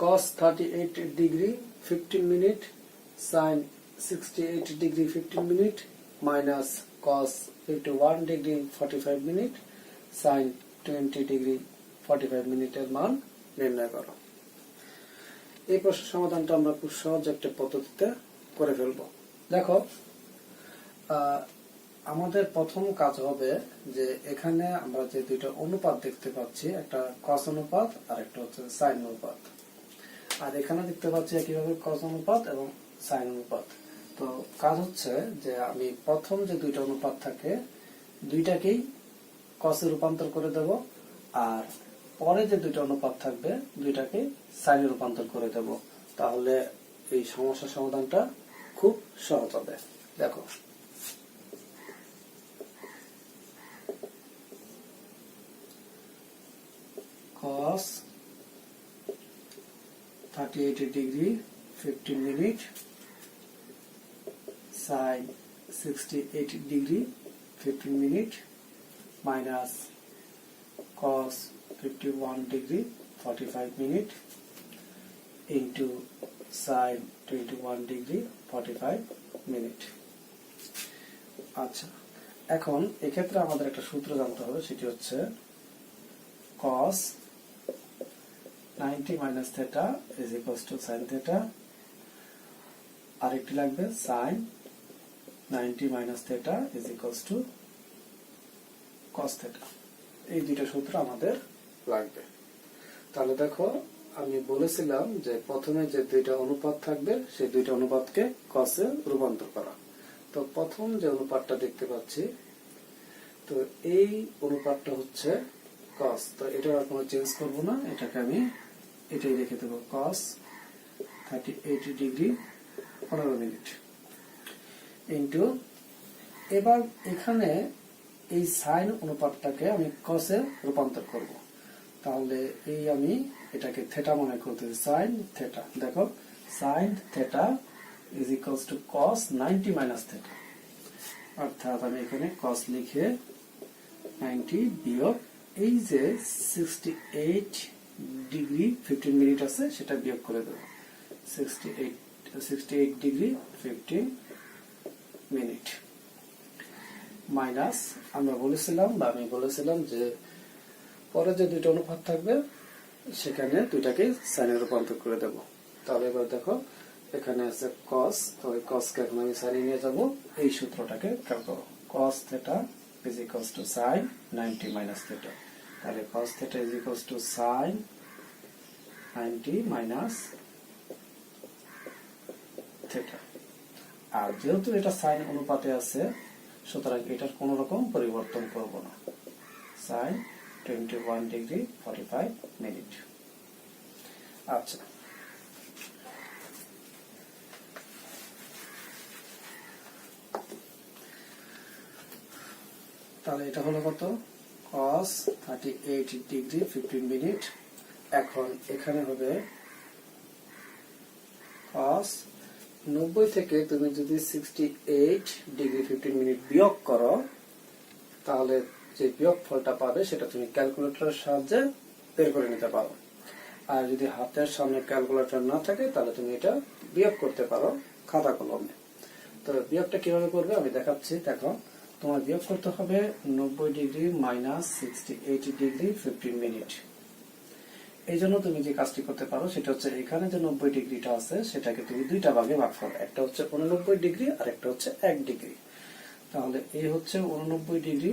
cos 38 degree 15 minute sin 68 degree 15 minute minus cos 51 degree 45 minute sin 20 degree 45 মিনিটের মান নির্ণয় করো। এই প্রশ্নের সমাধানটা আমরা খুব সহজ একটা পদ্ধতিতে করে ফেলবো। দেখো, আমাদের প্রথম কাজ হবে যে এখানে আমরা যে দুইটা অনুপাত দেখতে পাচ্ছি, একটা cos অনুপাত আর একটা হচ্ছে sin অনুপাত, আর এখানে দেখতে পাচ্ছি একইভাবে cos অনুপাত এবং sin অনুপাত। তো কাজ হচ্ছে যে আমি প্রথম যে দুইটা অনুপাত থাকে দুইটাকেই cos এ রূপান্তর করে দেব, আর পরে যে দুইটা অনুপাত থাকবে দুইটাকে sin এ রূপান্তর করে দেব। তাহলে এই সমস্যার সমাধানটা খুব সহজ হবে। দেখো, cos 38 degree 15 minute sin 68 degree 15 minute minus cos 51 degree 45 minute into sin 21 degree 45 minute। আচ্ছা, এখন এক্ষেত্রে আমাদের একটা সূত্র জানতে হবে, সেটি হচ্ছে cos 90 minus theta is equals to sin theta, আরেকটি লাগবে sin 90 minus theta is equals to cos theta। এই দুইটা সূত্র আমাদের লাগবে। তাহলে দেখো, আমি বলেছিলাম যে প্রথমে যে দুইটা অনুপাত থাকবে সেই দুইটা অনুপাতকে cos এ রূপান্তর করা। তো প্রথম যে অনুপাতটা দেখতে পাচ্ছি, তো এই অনুপাতটা হচ্ছে cos। তো এটা আর কোনো চেঞ্জ করব না, এটাকে আমি এটাই রেখে দেব, cos 38 ডিগ্রি 15 মিনিট ইন্টু, এবার এখানে এই sin অনুপাতটাকে আমি cos এ রূপান্তর করব। তাহলে এই আমি এটাকে থিটা মনে করতেছি, sin theta। দেখো, sin theta is equals to cos 90 minus theta, অর্থাৎ আমি এখানে cos লিখে 90 বিয়োগ এই যে 68 ডিগ্রি 15 মিনিট আছে সেটা বিয়োগ করে দেব, 68 ডিগ্রি 15 মিনিট মাইনাস আমি বলেছিলাম যে পরে যে দুইটা অনুপাত থাকবে সেখানে দুইটাকে sin এ রূপান্তর করে দেব। তাহলে এবার দেখো, এখানে আছে cos, তো এই cos কে এখন আমি sin এ নিয়ে যাব। এই সূত্রটাকে খেয়াল করো, cos theta is equals to sin 90 minus theta। তাহলে cos theta is equals to sin 90 minus theta। আর যেহেতু এটা sin অনুপাতে আছে, সুতরাং এটার কোন রকম পরিবর্তন করব না, sin 21 ডিগ্রি 45 মিনিট। আচ্ছা, তাহলে এটা হলো কত, cos 38 ডিগ্রি 15 মিনিট। এখন এখানে হবে cos 90 থেকে তুমি যদি 68 ডিগ্রি 15 মিনিট বিয়োগ করো, তাহলে যে বিয়োগ ফলটা পাবে সেটা তুমি ক্যালকুলেটরের সাহায্যে বের করে নিতে পারো। আর যদি হাতের সামনে ক্যালকুলেটর না থাকে তাহলে তুমি এটা বিয়োগ করতে পারো খাতা কলমে। তো বিয়োগটা কিভাবে করবে আমি দেখাচ্ছি। দেখো, তোমার বিয়োগ করতে হবে 90 ডিগ্রি মাইনাস 68 ডিগ্রি 15 মিনিট। এই জন্য তুমি যে কাজটি করতে পারো সেটা হচ্ছে, এখানে যে 90 ডিগ্রিটা আছে সেটাকে তুমি দুইটা ভাগে ভাগ করো, একটা হচ্ছে 89 ডিগ্রি আর একটা হচ্ছে 1 ডিগ্রি। তাহলে এই হচ্ছে 89 ডিগ্রি,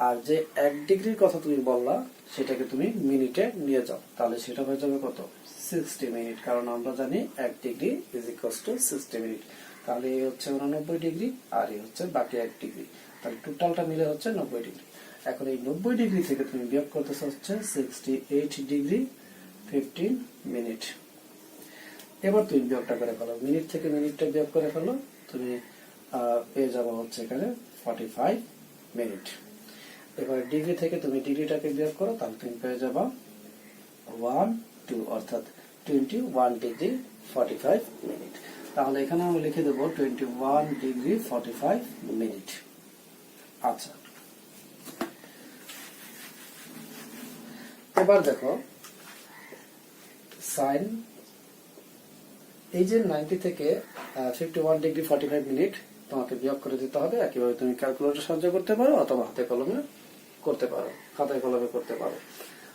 আর যে 1 ডিগ্রির কথা তুমি বললা সেটাকে তুমি মিনিটে নিয়ে যাও, তাহলে সেটা হয়ে যাবে কত, 60 মিনিট। কারণ আমরা জানি 1 degree is equals to 60 minute. তাহলে এই হচ্ছে 89 ডিগ্রি আর এই হচ্ছে বাকি 1 ডিগ্রি, তাহলে টোটালটা মিলে হচ্ছে 90 ডিগ্রি। এখন এই 90 ডিগ্রি থেকে তুমি বিয়োগ করতেছ হচ্ছে 68 ডিগ্রি 15 মিনিট। এবার তুমি বিয়োগটা করে ফেলো, মিনিট থেকে মিনিটটা বিয়োগ করে ফেলো, তুমি পেয়ে যাবো হচ্ছে এখানে 45 মিনিট। এবার ডিগ্রি থেকে তুমি ডিগ্রিটাকে বিয়োগ করো, তাহলে তুমি পেয়ে যাবা 12 অর্থাৎ 21 ডিগ্রি 45 মিনিট। তাহলে এখানে আমি লিখে দেবো 21 ডিগ্রি 45 মিনিট। আচ্ছা, এবার দেখো সাইন এই যে 90 থেকে 51 ডিগ্রি 45 মিনিট তোমাকে বিয়োগ করে দিতে হবে। একইভাবে তুমি ক্যালকুলেটর সাহায্য করতে পারো অথবা হাতে কলমে করতে পারো, খাতায় কলমে করতে পারো।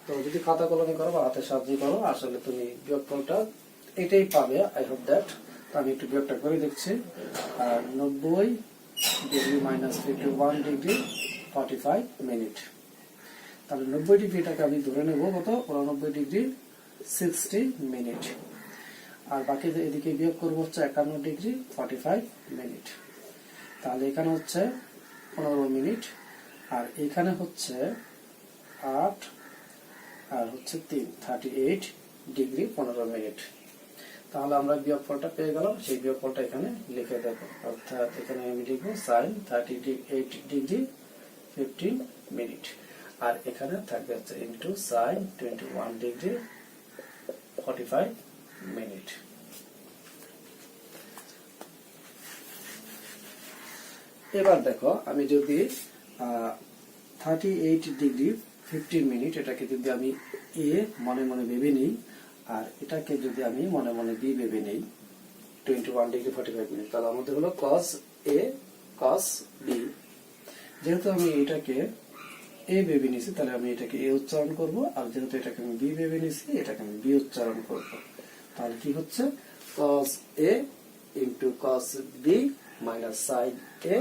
তো যদি খাতা কলমে করো বা হাতের সাহায্য করো, আসলে তুমি বিয়োগফলটা এটাই পাবে। I hope that. আমি একটু বিয়োগটা করে দেখছি। 90 ডিগ্রি মাইনাস 51 ডিগ্রি 45 মিনিট। তাহলে 90 ডিগ্রিটাকে আমি ধরে নেব কত, 89 ডিগ্রি 60 মিনিট। আর বাকি এদিকে বিয়োগ করবো হচ্ছে 51 ডিগ্রি 45 মিনিট। তাহলে এখানে হচ্ছে 15 মিনিট, আর এখানে হচ্ছে 8 আর হচ্ছে 3, 38 ডিগ্রি 15 মিনিট। তাহলে আমরা বিয়োগফলটা পেয়ে গেলাম। সেই বিয়োগফলটা এখানে লিখে দেব, অর্থাৎ এখানে আমি লিখবো সাইন 38 ডিগ্রি 15 মিনিট, আর এখানে থাকবে হচ্ছে ইন্টু সাইন 21 ডিগ্রি 45 মিনিট। এবার দেখো, আমি যদি 38 ডিগ্রি 15 মিনিট এটাকে যদি আমি এ মনে মনে ভেবে নিই, আর এটাকে যদি আমি মনে মনে বি ভেবে নেই 21 ডিগ্রি 45 মিনিট, তাহলে আমাদের হলো cos A cos B। যেহেতু আমি এটাকে এ ভেবে নিয়েছি, তাহলে আমি এটাকে এ উচ্চারণ করব, আর যেহেতু এটাকে আমি বি ভেবে নিয়েছি, এটাকে আমি বি উচ্চারণ করব। তাহলে কি হচ্ছে, cos A into cos B minus sin A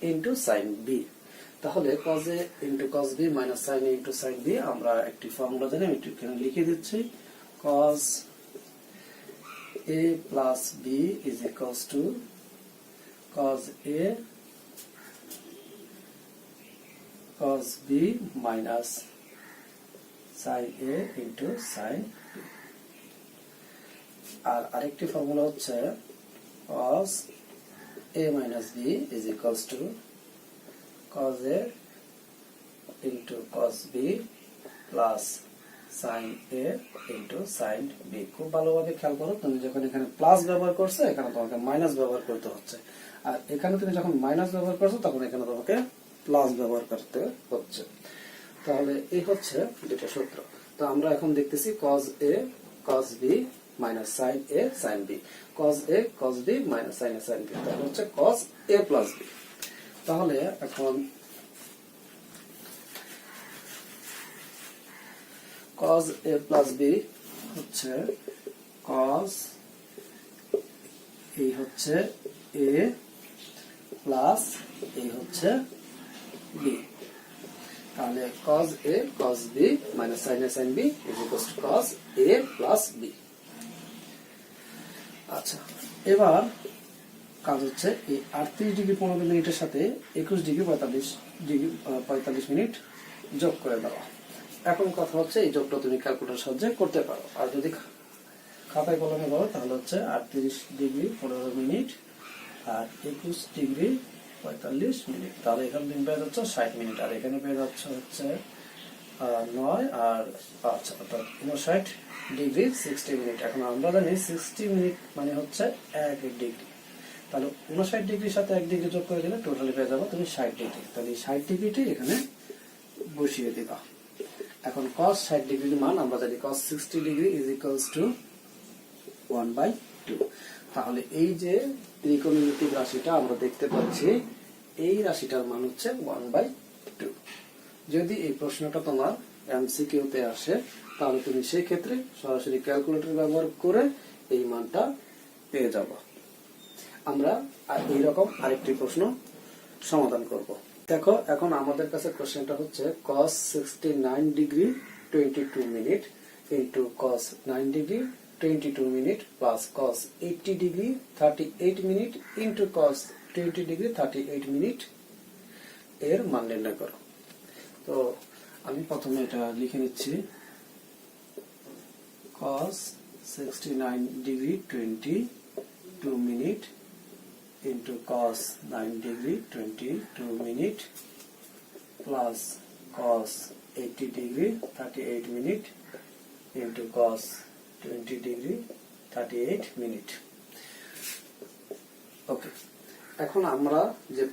into sin B। তাহলে cos A into cos B minus sin A into sin B আমরা একটি ফর্মুলা জানি, আমি এখানে লিখে দিচ্ছি। cos A plus B is equals to cos A cos B minus sin A into sin B। আর আরেকটি formula হচ্ছে cos A minus B is equals to cos A into cos B plus sin A into sin B। খুব ভালোভাবে খেয়াল করো, তুমি যখন এখানে plus ব্যবহার করছো, এখানে তোমাকে মাইনাস ব্যবহার করতে হচ্ছে, আর এখানে তুমি যখন মাইনাস ব্যবহার করছো, তখন এখানে তোমাকে প্লাস ব্যবহার করতে হচ্ছে। তাহলে এই হচ্ছে দুটো সূত্র। তো আমরা এখন দেখতেছি cos A cos B minus sin A sin B, cos A cos B minus sin A sin B, তাহলে হচ্ছে cos A plus B। তাহলে এখন cos A plus B হচ্ছে cos এই হচ্ছে A প্লাস এই হচ্ছে B। তাহলে cos A cos B minus sin A sin B is equals to cos A plus B। আচ্ছা, এবার কাজ হচ্ছে এই 38 ডিগ্রি 15 মিনিটের সাথে 21 ডিগ্রি 45 মিনিট যোগ করে দেওয়া। এখন কথা হচ্ছে এই যোগটা তুমি ক্যালকুলেটর সাহায্যে করতে পারো, আর যদি খাতায় কলমে করো তাহলে হচ্ছে 38 ডিগ্রি 15 মিনিট আর 21 ডিগ্রি 45 মিনিট। তাহলে এখানে তুমি পেয়ে যাচ্ছ 60 মিনিট, আর এখানে পেয়ে যাচ্ছ হচ্ছে 9 আর 5, অর্থাৎ 59 ডিগ্রি 60 মিনিট। এখন আমরা জানি 60 মিনিট মানে হচ্ছে 1 ডিগ্রি, তাহলে 59 ডিগ্রির সাথে 1 ডিগ্রি যোগ করে দিলে টোটালি পেয়ে যাবো তুমি 60 ডিগ্রি। তাহলে এই 60 ডিগ্রিটি এখানে বসিয়ে দিবা। এখন cos 60 ডিগ্রির মান আমরা জানি cos 60 degree is equals to 1/2। তাহলে এই যে ত্রিকোণমিতিক রাশিটা আমরা দেখতে পাচ্ছি, এই রাশিটার মান হচ্ছে 1/2। যদি এই প্রশ্নটা তোমার এমসিকিউ তে আসে, তাহলে তুমি সেই ক্ষেত্রে সরাসরি ক্যালকুলেটর ব্যবহার করে এই মানটা পেয়ে যাবে। আমরা এইরকম আরেকটি প্রশ্ন সমাধান করব। দেখো, এখন আমাদের কাছে কোশ্চেনটা হচ্ছে cos 69 degree 22 minute into cos 9 degree 22 minute plus cos 80 degree 38 minute into cos 20 degree 38 minute এর মান নির্ণয় করো। তো আমি প্রথমে এটা লিখে নিচ্ছি, cos 69 degree 22 minute into cos 9 degree 22 minute plus cos 80 degree 38 minute into cos 20 degree 38 minute। ওকে, এখন আমরা যে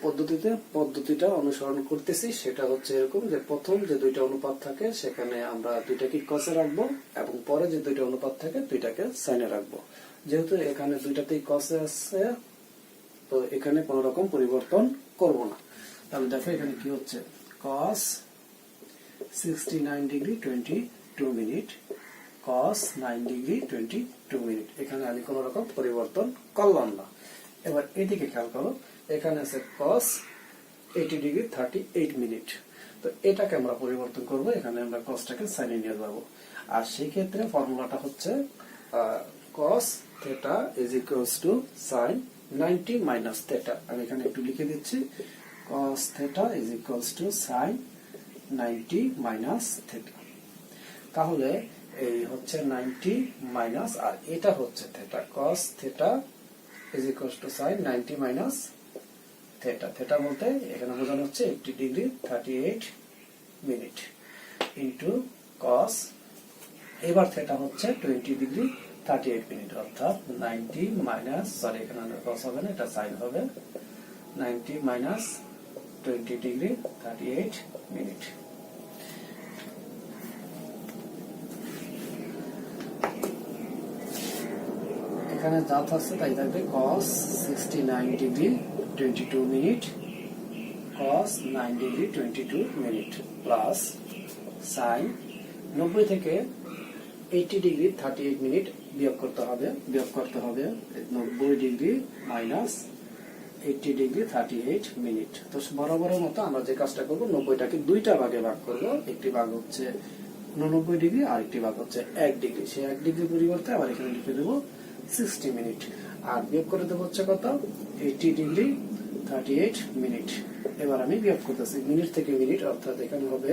পদ্ধতিটা অনুসরণ করতেছি সেটা হচ্ছে এরকম যে প্রথম যে দুইটা অনুপাত থাকে সেখানে আমরা দুইটাকে কসে রাখবো এবং পরে যে দুইটা অনুপাত থাকে দুইটাকে সাইনে রাখবো। যেহেতু এখানে দুইটাতেই কসে আছে তো এখানে কোন রকম পরিবর্তন করব না। তাহলে দেখো এখানে কি হচ্ছে, cos 69 degree 22 minute, cos 9 degree 22 minute. এখানে আমি কোন রকম পরিবর্তন করলাম না। এবার এদিকে খেয়াল করো, এখানে আছে cos 80 ডিগ্রি 38 মিনিট। তো এটাকে আমরা পরিবর্তন করব, এখানে আমরা cosটাকে সাইনে নিয়ে যাব। আর সেই ক্ষেত্রে ফর্মুলাটা হচ্ছে cos theta is equals to sin 90 minus theta। আমি এখানে একটু লিখে দিচ্ছি, cos theta is equals to sin 90 minus theta। তাহলে এই হচ্ছে 90 মাইনাস আর এটা হচ্ছে theta, cos theta is equals to sin 90 minus theta। theta বলতে এখানে বোঝানো হচ্ছে 80 ডিগ্রি 38 মিনিট ইনটু cos, এবার theta হচ্ছে 20 ডিগ্রি 38 মিনিট, অর্থাৎ 90 মাইনাস, সরি এখানে cos হবে না, এটা sin হবে, 90 মাইনাস 20 ডিগ্রি 38 মিনিট। এখানে যা থাকছে তাই থাকবে, cos 69 degree 22 minute, cos 9 degree 22 minute plus sin 90 থেকে 80 ডিগ্রি 38 মিনিট বিয়োগ করতে হবে 90 ডিগ্রি মাইনাস 80 ডিগ্রি 38 মিনিট। তো বরাবরের মতো আমরা যে কাজটা করব, 90টাকে দুইটা ভাগে ভাগ করব, একটি ভাগ হচ্ছে 89 ডিগ্রি আর একটি ভাগ হচ্ছে 1 ডিগ্রি। সেই 1 ডিগ্রি পরিবর্তে আবার এখানে লিখে দেব 60 মিনিট, আর বিয়োগ করে দেবো হচ্ছে কত, 80 ডিগ্রি 38 মিনিট। এবার আমি বিয়োগ করতেছি মিনিট থেকে মিনিট, অর্থাৎ এখানে হবে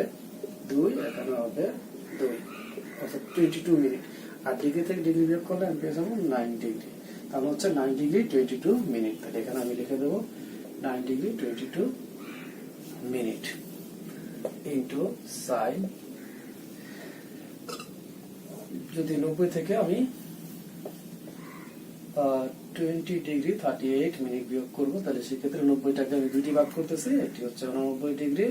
2, এখানে হবে 2, অর্থাৎ 22 মিনিট। আর ডিগ্রি থেকে ডিগ্রি বিয়োগ করলে আমি পেয়ে যাবো 9 ডিগ্রি, তাহলে হচ্ছে 9 ডিগ্রি 22 মিনিট। তাহলে এখানে আমি লিখে দেবো 9 ডিগ্রি 22 মিনিট ইন্টু সাইন, যদি 90 থেকে আমি 20 ডিগ্রি 38 মিনিট বিয়োগ করবো, তাহলে সেক্ষেত্রে 90টাকে আমি দুইটি ভাগ করতেছি, একটি হচ্ছে 89 ডিগ্রি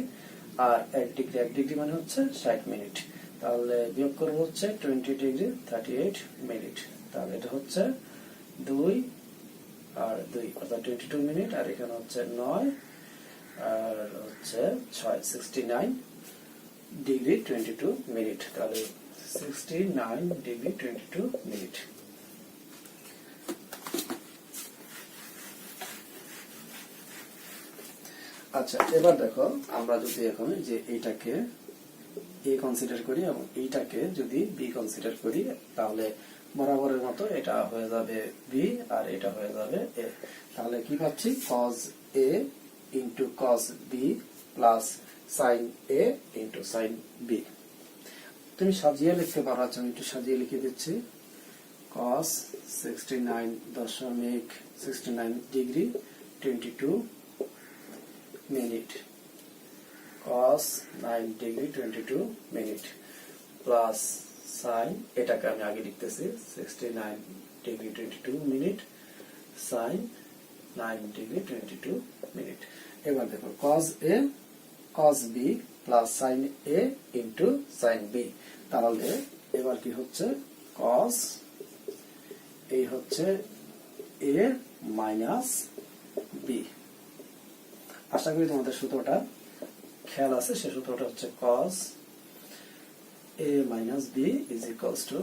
আর 1 ডিগ্রি মানে হচ্ছে 60 মিনিট। তাহলে বিয়োগ করবো হচ্ছে 20 ডিগ্রি 38 মিনিট, তাহলে এটা হচ্ছে 2 আর 2 অর্থাৎ 22 মিনিট, আর এখানে হচ্ছে 9 আর হচ্ছে 6, 69 ডিগ্রি 22 মিনিট। তাহলে 69 ডিগ্রি 22 মিনিট। আচ্ছা, এবার দেখো আমরা যদি এখন যে এইটাকে এ কনসিডার করি এবং এইটাকে যদি বি কনসিডার করি, তাহলে বরাবরের মতো এটা হয়ে যাবে বি আর এটা হয়ে যাবে এ। তাহলে কি পাচ্ছি, cos a into cos b plus sin a into sin b। তুমি সাজিয়ে লিখতে পারো, আচ্ছা আমি একটু সাজিয়ে লিখে দিচ্ছি, cos 69 degree 22 minute, cos 9 degree 22 minute plus sin, এটাকে আমি আগে লিখতেছি 69 degree 22 minute sin 9 degree 22 minute. এবার দেখো cos a cos b plus sin a into sin b। তাহলে এবার কি হচ্ছে, cos এই হচ্ছে a মাইনাস b। আশা করি তোমাদের সূত্রটা খেয়াল আছে। সে সূত্রটা হচ্ছে cos a minus b is equals to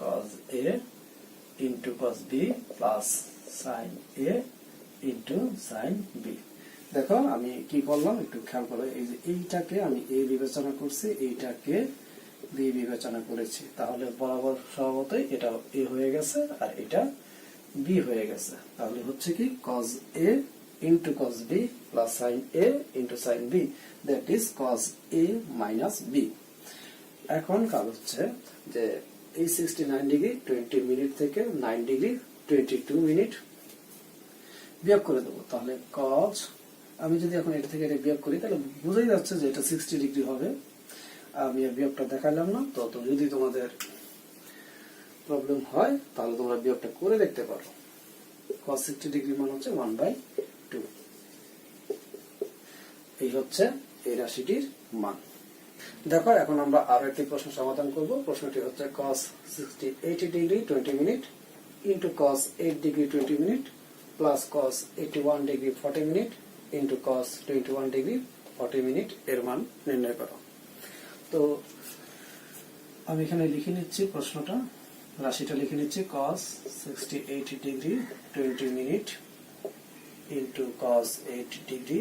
cos a into cos b plus sin a into sin b। দেখো আমি কি করলাম একটু খেয়াল করো, এই যে এইটাকে আমি a বিবেচনা করছি, এইটাকে b বিবেচনা করেছি, তাহলে বরাবর স্বভাবতই এটা a হয়ে গেছে আর এটা b হয়ে গেছে। তাহলে হচ্ছে কি cos a into cos b plus sin a into sin b, that is cos a minus b। এখন কাজ হচ্ছে যে এই 69 ডিগ্রি 20 মিনিট থেকে 9 ডিগ্রি 22 মিনিট বিয়োগ করে দেবো। তাহলে cos, আমি যদি এখন এটা থেকে এটা বিয়োগ করি তাহলে বোঝাই যাচ্ছে যে এটা 60 ডিগ্রি হবে। আমি আর বিয়োগটা দেখাইলাম না, তো যদি তোমাদের প্রবলেম হয় তাহলে তোমরা বিয়োগটা করে দেখতে পারো। cos 60 ডিগ্রি মান হচ্ছে 1/2। এই হচ্ছে এই রাশিটির মান। দেখো এখন আমরা আরো একটি প্রশ্ন সমাধান করব। প্রশ্নটি হচ্ছে cos 60 degree 20 minute into cos 8 degree 20 minute plus cos 81 degree 40 minute into cos 21 degree 40 minute এর মান নির্ণয় করো। তো আমি এখানে লিখে নিচ্ছি প্রশ্নটা, রাশিটা লিখে নিচ্ছি cos 68 degree 20 minute into cos 8 degree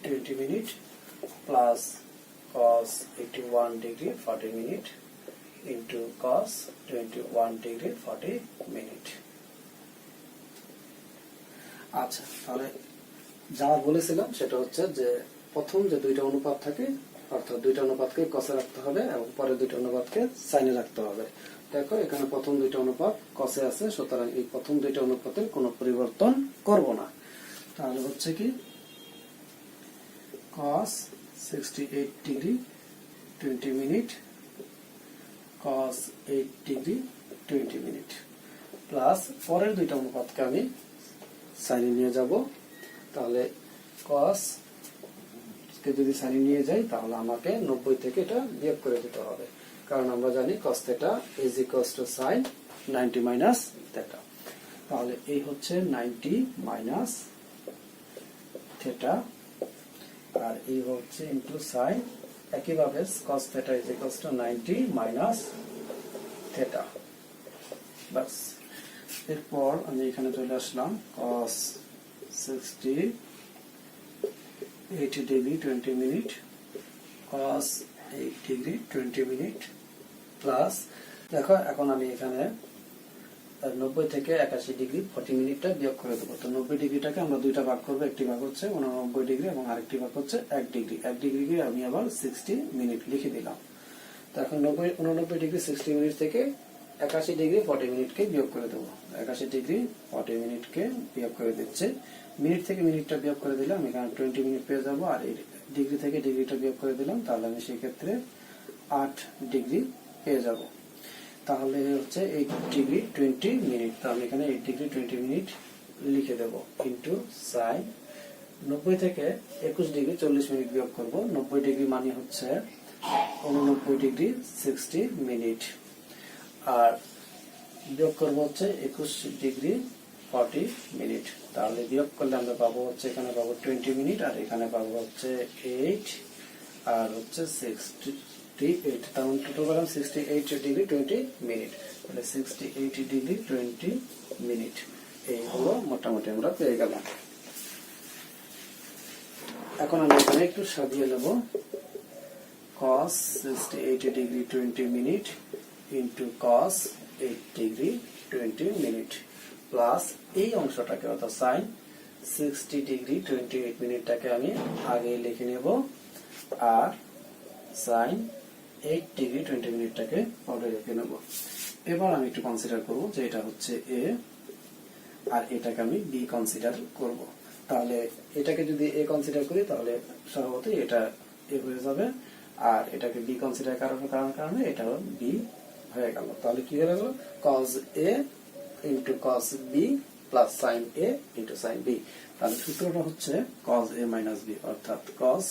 20 minute plus cos 81 degree 40 minute into cos 21 degree 40 minute. আচ্ছা, তাহলে যা বলেছিলাম সেটা হচ্ছে যে প্রথম যে দুইটা অনুপাত থাকে, অর্থাৎ দুইটা অনুপাতকে কসে রাখতে হবে এবং পরে দুইটা অনুপাতকে সাইনে রাখতে হবে। দেখো এখানে প্রথম দুইটা অনুপাত কসে আছে, সুতরাং এই প্রথম দুইটা অনুপাতের কোনো পরিবর্তন করব না। তাহলে হচ্ছে কি cos 68 degree 20 minute cos 8 degree 20 minute plus পরের দুইটা অনুপাতকে আমি সাইনে নিয়ে যাব। তাহলে cos কে যদি সাইনে নিয়ে যাই তাহলে আমাকে 90 থেকে এটা বিয়োগ করে দিতে হবে, কারণ আমরা জানি cos θ is equals to sin 90 minus θ। তাহলে এই হচ্ছে 90 minus θ আর এই হচ্ছে ইনটু sin, একইভাবে cos θ is equals to 90 minus θ। বাস, এরপর আমি এখানে চলে আসলাম cos 68 degree 20 minute cos 8 degree 20 minute plus, দেখো এখন আমি এখানে 90 থেকে 81 ডিগ্রি 40 মিনিটটা বিয়োগ করে দেবো। তো 90 ডিগ্রিটাকে আমরা দুইটা ভাগ করবো, একটি ভাগ হচ্ছে 89 ডিগ্রি এবং আরেকটি ভাগ হচ্ছে 1 ডিগ্রি। 1 ডিগ্রিকে আমি আবার 60 মিনিট লিখে দিলাম। তো এখন 89 ডিগ্রি 60 মিনিট থেকে 81 ডিগ্রি 40 মিনিটকে বিয়োগ করে দেবো। 81 ডিগ্রি 40 মিনিটকে বিয়োগ করে দিচ্ছে। মিনিট থেকে মিনিটটা বিয়োগ করে দিলে আমি এখানে 20 মিনিট পেয়ে যাবো, আর এই ডিগ্রি থেকে ডিগ্রিটা বিয়োগ করে দিলাম, তাহলে আমি সেই ক্ষেত্রে 8 ডিগ্রি পেয়ে যাব। তাহলে হচ্ছে 8 ডিগ্রি 20 মিনিট। তো আমি এখানে 8 ডিগ্রি 20 মিনিট লিখে দেব ইন্টু সাইন 90 থেকে 21 ডিগ্রি 40 মিনিট বিয়োগ করব। 90 ডিগ্রি মানে হচ্ছে 89 ডিগ্রি 60 মিনিট আর বিয়োগ করব হচ্ছে 21 ডিগ্রি 40 মিনিট। তাহলে বিয়োগ করলে আমরা পাবো হচ্ছে এখানে পাবো 20 মিনিট আর এখানে পাবো হচ্ছে 8 আর হচ্ছে 68। তার মানে টোটাল পেলাম 68 ডিগ্রি 20 মিনিট। তাহলে 68 ডিগ্রি 20 মিনিট এই হলো মোটামুটি আমরা পেয়ে গেলাম। এখন আমি এখানে একটু সাজিয়ে নেব cos 68 degree 20 minute into cos 8 degree 20 minute plus এই অংশটাকে অর্থাৎ sin 60 ডিগ্রি 28 মিনিটটাকে আমি আগে লিখে নেব আর sin 8 ডিগ্রি 20 মিনিটটাকে পরে লিখে নেব। এবার আমি একটু কনসিডার করব যে এটা হচ্ছে a আর এটাকে আমি b কনসিডার করব। তাহলে এটাকে যদি a কনসিডার করি তাহলে স্বভাবতই এটা a হয়ে যাবে, আর এটাকে b কনসিডার করার কারণে এটাও b হয়ে গেল। তাহলে কি হয়ে গেল cos a into cos b plus sin a into sin b। তাহলে সূত্রটা হচ্ছে cos a minus b অর্থাৎ cos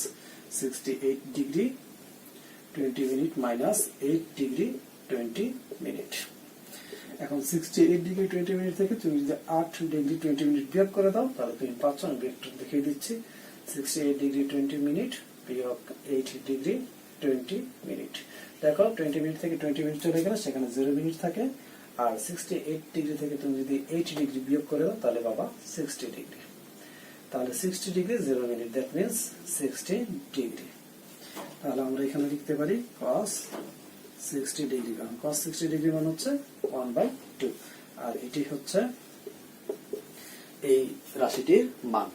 68 degree 20 minute minus 8 degree 20 minute. এখন 68 ডিগ্রি 20 মিনিট থেকে তুমি যদি 8 ডিগ্রি 20 মিনিট বিয়োগ করে দাও তাহলে তুমি পাচ্ছ, আমি ভেক্টর দেখিয়ে দিচ্ছি 68 ডিগ্রি 20 মিনিট বিয়োগ 8 ডিগ্রি 20 মিনিট। দেখো 20 মিনিট থেকে 20 মিনিট চলে গেলে সেখানে 0 মিনিট থাকে, আর 68 ডিগ্রি থেকে তুমি যদি 8 ডিগ্রি বিয়োগ করে দাও তাহলে বাবা 60 ডিগ্রি। তাহলে 60 degree 0 minute, that means 60 degree. তাহলে আমরা এখানে লিখতে পারি cos 60 ডিগ্রি, কারণ cos 60 ডিগ্রি মানে হচ্ছে 1/2 আর এটি হচ্ছে এই রাশিটির মান।